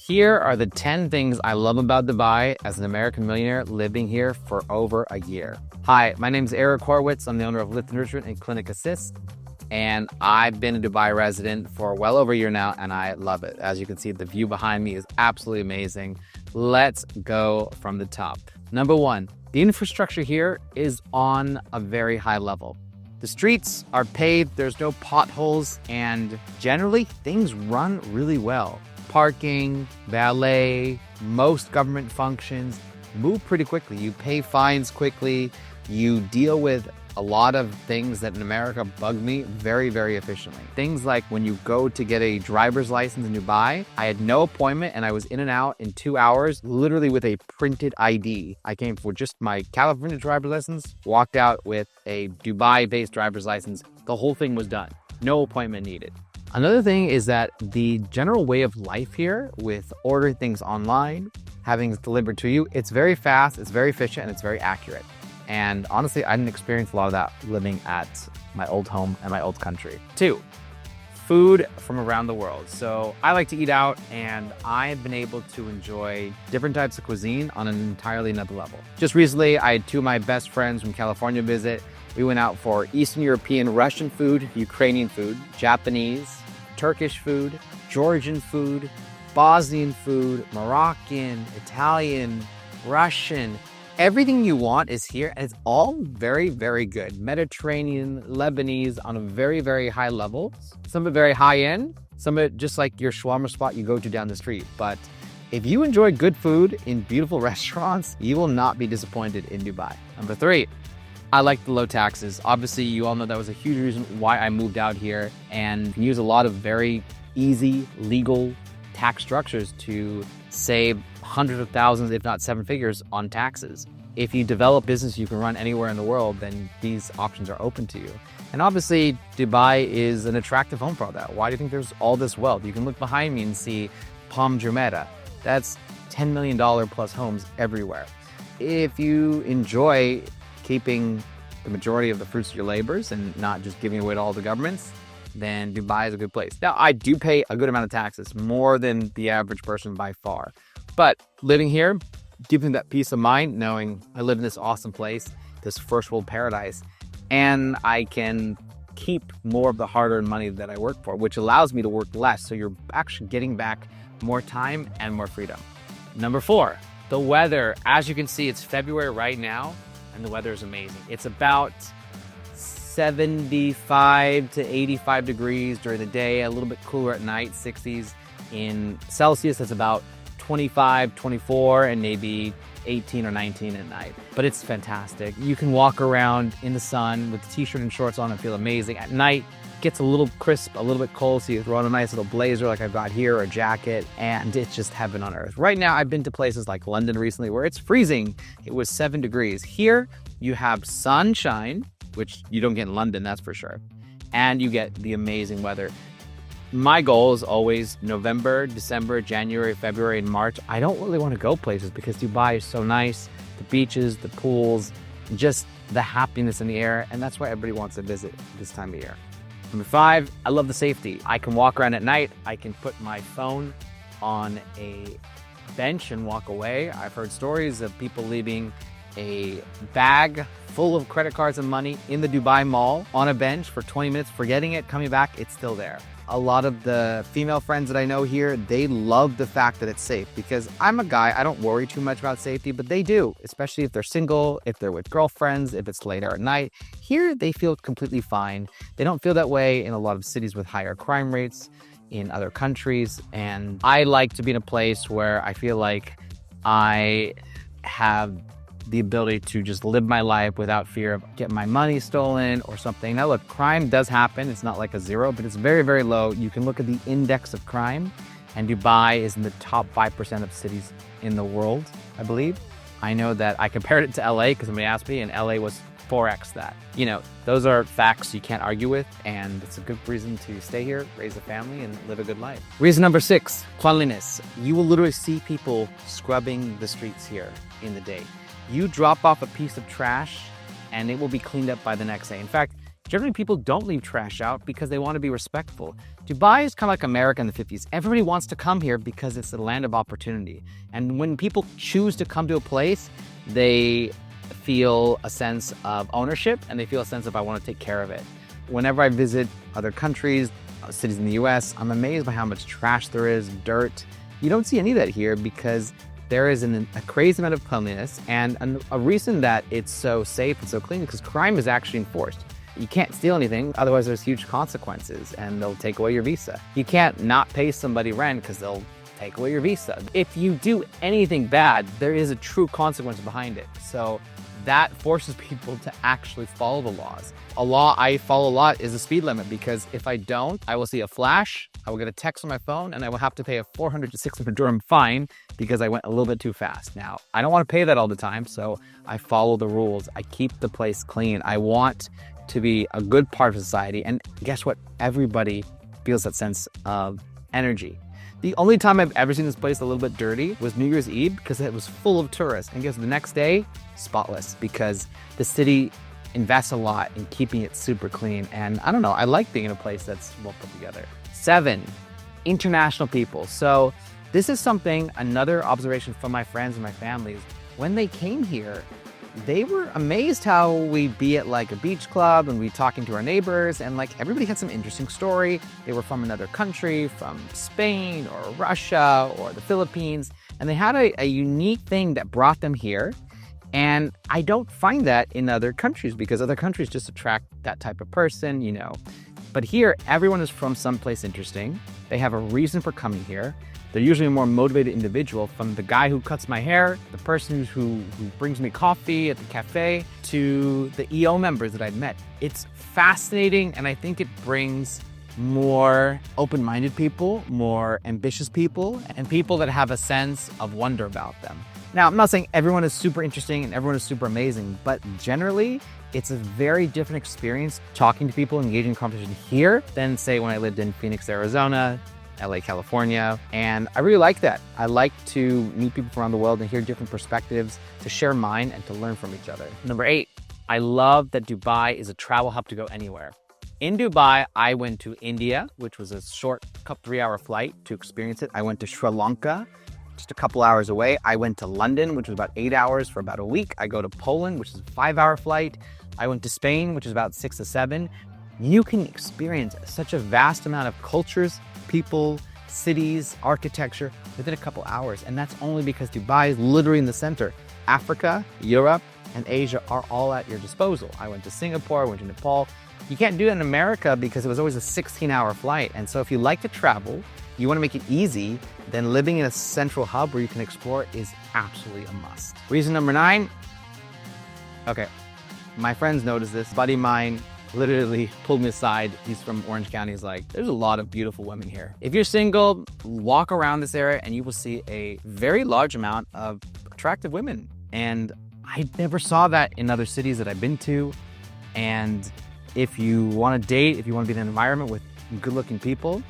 Here are the 10 things I love about Dubai as an American millionaire living here for over a year. Hi, my name is Eric Horowitz. I'm the owner of Lift Enrichment and Clinic Assist, and I've been a Dubai resident for well over a year now, and I love it. As you can see, the view behind me is absolutely amazing. Let's go from the top. Number one, the infrastructure here is on a very high level. The streets are paved, there's no potholes, and generally things run really well. Parking, valet, most government functions move pretty quickly. You pay fines quickly. You deal with a lot of things that in America bug me very, very efficiently. Things like when you go to get a driver's license in Dubai, I had no appointment and I was in and out in 2 hours, literally with a printed ID. I came for just my California driver's license, walked out with a Dubai-based driver's license. The whole thing was done. No appointment needed. Another thing is that the general way of life here with ordering things online, having it delivered to you, it's very fast, it's very efficient, and it's very accurate. And honestly, I didn't experience a lot of that living at my old home and my old country. 2, food from around the world. So I like to eat out, and I've been able to enjoy different types of cuisine on an entirely another level. Just recently, I had 2 of my best friends from California visit. We went out for Eastern European, Russian food, Ukrainian food, Japanese, Turkish food, Georgian food, Bosnian food, Moroccan, Italian, Russian. Everything you want is here, and it's all very, very good. Mediterranean, Lebanese on a very, very high level. Some of it very high end, some of it just like your shawarma spot you go to down the street. But if you enjoy good food in beautiful restaurants, you will not be disappointed in Dubai. Number 3, I like the low taxes. Obviously, you all know that was a huge reason why I moved out here, and can use a lot of very easy, legal tax structures to save hundreds of thousands, if not 7 figures, on taxes. If you develop business you can run anywhere in the world, then these options are open to you. And obviously, Dubai is an attractive home for all that. Why do you think there's all this wealth? You can look behind me and see Palm Jumeirah. That's $10 million plus homes everywhere. If you enjoy keeping the majority of the fruits of your labors and not just giving away to all the governments, then Dubai is a good place. Now, I do pay a good amount of taxes, more than the average person by far. But living here, giving that peace of mind, knowing I live in this awesome place, this first world paradise, and I can keep more of the hard-earned money that I work for, which allows me to work less. So you're actually getting back more time and more freedom. Number 4, the weather. As you can see, it's February right now, and the weather is amazing. It's about 75 to 85 degrees during the day, a little bit cooler at night, 60s. In Celsius, that's about 25, 24, and maybe 18 or 19 at night. But it's fantastic. You can walk around in the sun with a t-shirt and shorts on and feel amazing. At night, it gets a little crisp, a little bit cold, so you throw on a nice little blazer like I've got here, or a jacket, and it's just heaven on earth. Right now, I've been to places like London recently where it's freezing. It was 7 degrees. Here, you have sunshine, which you don't get in London, that's for sure. And you get the amazing weather. My goal is always November, December, January, February, and March. I don't really want to go places because Dubai is so nice. The beaches, the pools, just the happiness in the air. And that's why everybody wants to visit this time of year. Number 5, I love the safety. I can walk around at night. I can put my phone on a bench and walk away. I've heard stories of people leaving a bag full of credit cards and money in the Dubai Mall on a bench for 20 minutes, forgetting it, coming back, it's still there. A lot of the female friends that I know here, they love the fact that it's safe, because I'm a guy, I don't worry too much about safety, but they do, especially if they're single, if they're with girlfriends, if it's later at night. Here, they feel completely fine. They don't feel that way in a lot of cities with higher crime rates in other countries. And I like to be in a place where I feel like I have the ability to just live my life without fear of getting my money stolen or something. Now look, crime does happen. It's not like a 0, but it's very, very low. You can look at the index of crime, and Dubai is in the top 5% of cities in the world, I believe. I know that I compared it to LA because somebody asked me, and LA was 4x that. You know, those are facts you can't argue with, and it's a good reason to stay here, raise a family, and live a good life. Reason number 6, cleanliness. You will literally see people scrubbing the streets here in the day. You drop off a piece of trash and it will be cleaned up by the next day. In fact, Generally, people don't leave trash out because they want to be respectful. Dubai is kind of like America in the 50s. Everybody wants to come here because it's the land of opportunity. And when people choose to come to a place, they feel a sense of ownership and they feel a sense of, I want to take care of it. Whenever I visit other countries, cities in the US, I'm amazed by how much trash there is, dirt. You don't see any of that here because there is a crazy amount of cleanliness, and a reason that it's so safe and so clean because crime is actually enforced. You can't steal anything, otherwise there's huge consequences and they'll take away your visa. You can't not pay somebody rent because they'll take away your visa. If you do anything bad, there is a true consequence behind it. So that forces people to actually follow the laws. A law I follow a lot is the speed limit, because if I don't, I will see a flash, I will get a text on my phone, and I will have to pay a 400 to 600 dirham fine because I went a little bit too fast. Now, I don't want to pay that all the time, so I follow the rules. I keep the place clean. I want to be a good part of society, and guess what? Everybody feels that sense of energy. The only time I've ever seen this place a little bit dirty was New Year's Eve, because it was full of tourists. And guess the next day, spotless, because the city invests a lot in keeping it super clean. And I don't know, I like being in a place that's well put together. 7, international people. So this is something, another observation from my friends and my families. When they came here, they were amazed how we'd be at like a beach club and we'd talking to our neighbors, and like everybody had some interesting story. They were from another country, from Spain or Russia or the Philippines, and they had a unique thing that brought them here. And I don't find that in other countries, because other countries just attract that type of person, you know. But here, everyone is from someplace interesting. They have a reason for coming here. They're usually a more motivated individual, from the guy who cuts my hair, the person who brings me coffee at the cafe, to the EO members that I've met. It's fascinating, and I think it brings more open-minded people, more ambitious people, and people that have a sense of wonder about them. Now, I'm not saying everyone is super interesting and everyone is super amazing, but generally, it's a very different experience talking to people, engaging in conversation here than, say, when I lived in Phoenix, Arizona, LA, California, and I really like that. I like to meet people from around the world and hear different perspectives, to share mine and to learn from each other. Number 8, I love that Dubai is a travel hub to go anywhere. In Dubai, I went to India, which was a short 3-hour flight to experience it. I went to Sri Lanka, just a couple hours away. I went to London, which was about 8 hours for about a week. I go to Poland, which is a 5-hour flight. I went to Spain, which is about 6 to 7. You can experience such a vast amount of cultures, people, cities, architecture within a couple hours. And that's only because Dubai is literally in the center. Africa, Europe, and Asia are all at your disposal. I went to Singapore, I went to Nepal. You can't do that in America because it was always a 16-hour flight. And so if you like to travel, you want to make it easy, then living in a central hub where you can explore is absolutely a must. Reason number 9. Okay, my friends noticed this. A buddy of mine literally pulled me aside. He's from Orange County. He's like, there's a lot of beautiful women here. If you're single, walk around this area and you will see a very large amount of attractive women. And I never saw that in other cities that I've been to. And if you want to date, if you want to be in an environment with good-looking people,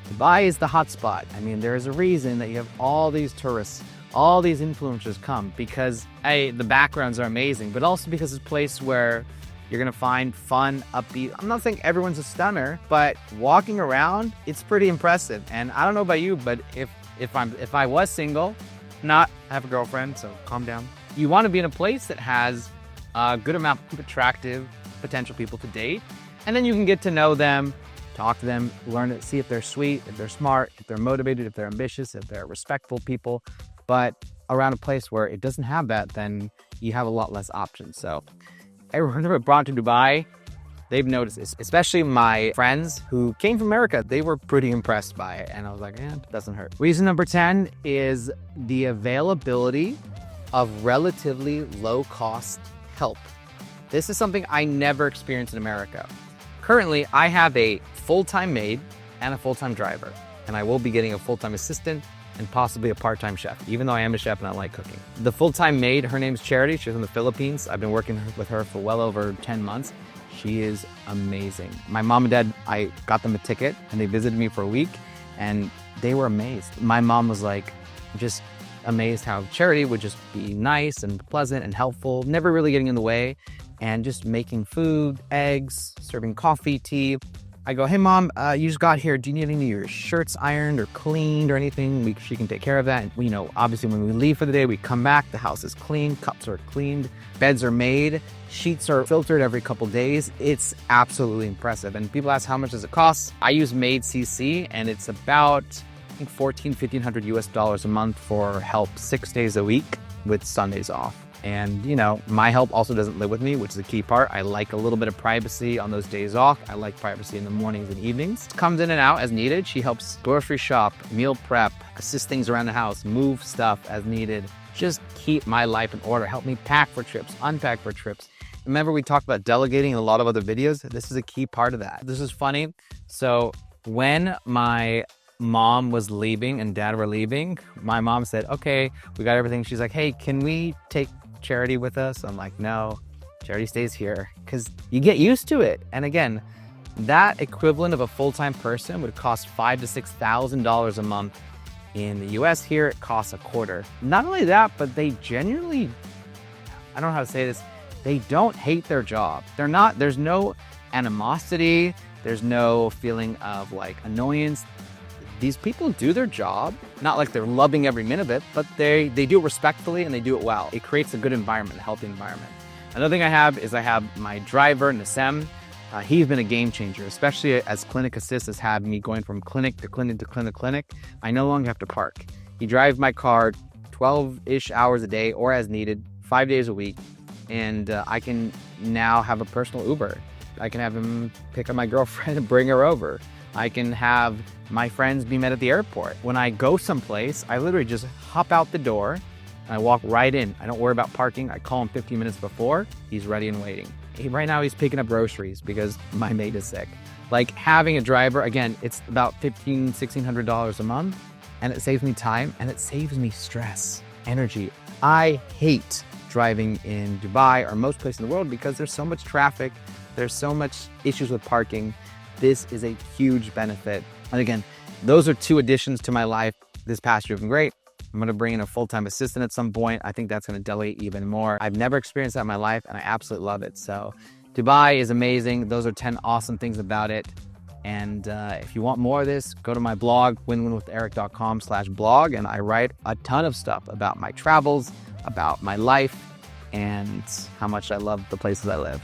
Dubai is the hot spot. I mean, there is a reason that you have all these tourists, all these influencers come, because the backgrounds are amazing, but also because it's a place where you're gonna find fun, upbeat. I'm not saying everyone's a stunner, but walking around, it's pretty impressive. And I don't know about you, but if I was single, I have a girlfriend, so calm down. You want to be in a place that has a good amount of attractive potential people to date, and then you can get to know them, talk to them, learn to see if they're sweet, if they're smart, if they're motivated, if they're ambitious, if they're respectful people. But around a place where it doesn't have that, then you have a lot less options. So everyone who brought to Dubai, they've noticed this, especially my friends who came from America. They were pretty impressed by it. And I was like, it doesn't hurt. Reason number 10 is the availability of relatively low cost help. This is something I never experienced in America. Currently, I have a full-time maid and a full-time driver, and I will be getting a full-time assistant and possibly a part-time chef, even though I am a chef and I like cooking. The full-time maid, her name's Charity. She's from the Philippines. I've been working with her for well over 10 months. She is amazing. My mom and dad, I got them a ticket and they visited me for a week and they were amazed. My mom was like, just amazed how Charity would just be nice and pleasant and helpful, never really getting in the way. and just making food, eggs, serving coffee, tea. I go, hey mom, you just got here. Do you need any of your shirts ironed or cleaned or anything? She can take care of that. And, you know, obviously when we leave for the day, we come back, the house is clean, cups are cleaned, beds are made, sheets are filtered every couple days. It's absolutely impressive. And people ask, how much does it cost? I use Made CC, and it's about, I think, $1,400 US a month for help 6 days a week with Sundays off. And, you know, my help also doesn't live with me, which is a key part. I like a little bit of privacy on those days off. I like privacy in the mornings and evenings. Comes in and out as needed. She helps grocery shop, meal prep, assist things around the house, move stuff as needed. Just keep my life in order. Help me pack for trips, unpack for trips. Remember, we talked about delegating in a lot of other videos. This is a key part of that. This is funny. So when my mom was leaving and dad were leaving, my mom said, okay, we got everything. She's like, hey, can we take Charity with us? I'm like, no, Charity stays here, because you get used to it. And again, that equivalent of a full-time person would cost $5,000 to $6,000 a month. In the US here, it costs a quarter. Not only that, but they genuinely, I don't know how to say this, they don't hate their job. There's no animosity, there's no feeling of like annoyance. These people do their job, not like they're loving every minute of it, but they do it respectfully and they do it well. It creates a good environment, a healthy environment. Another thing I have my driver, Nasem. He's been a game changer, especially as Clinic Assist has had me going from clinic to clinic to clinic to clinic. I no longer have to park. He drives my car 12-ish hours a day or as needed, 5 days a week. And I can now have a personal Uber. I can have him pick up my girlfriend and bring her over. I can have my friends be met at the airport. When I go someplace, I literally just hop out the door and I walk right in. I don't worry about parking. I call him 15 minutes before. He's ready and waiting. Right now he's picking up groceries because my mate is sick. Like, having a driver, again, it's about $1,500, $1,600 a month, and it saves me time and it saves me stress, energy. I hate driving in Dubai or most places in the world because there's so much traffic. There's so much issues with parking. This is a huge benefit. And again, those are two additions to my life this past year have been great. I'm going to bring in a full-time assistant at some point. I think that's going to delegate even more. I've never experienced that in my life, and I absolutely love it. So Dubai is amazing. Those are 10 awesome things about it. And if you want more of this, go to my blog, winwinwitheric.com/blog, and I write a ton of stuff about my travels, about my life, and how much I love the places I live.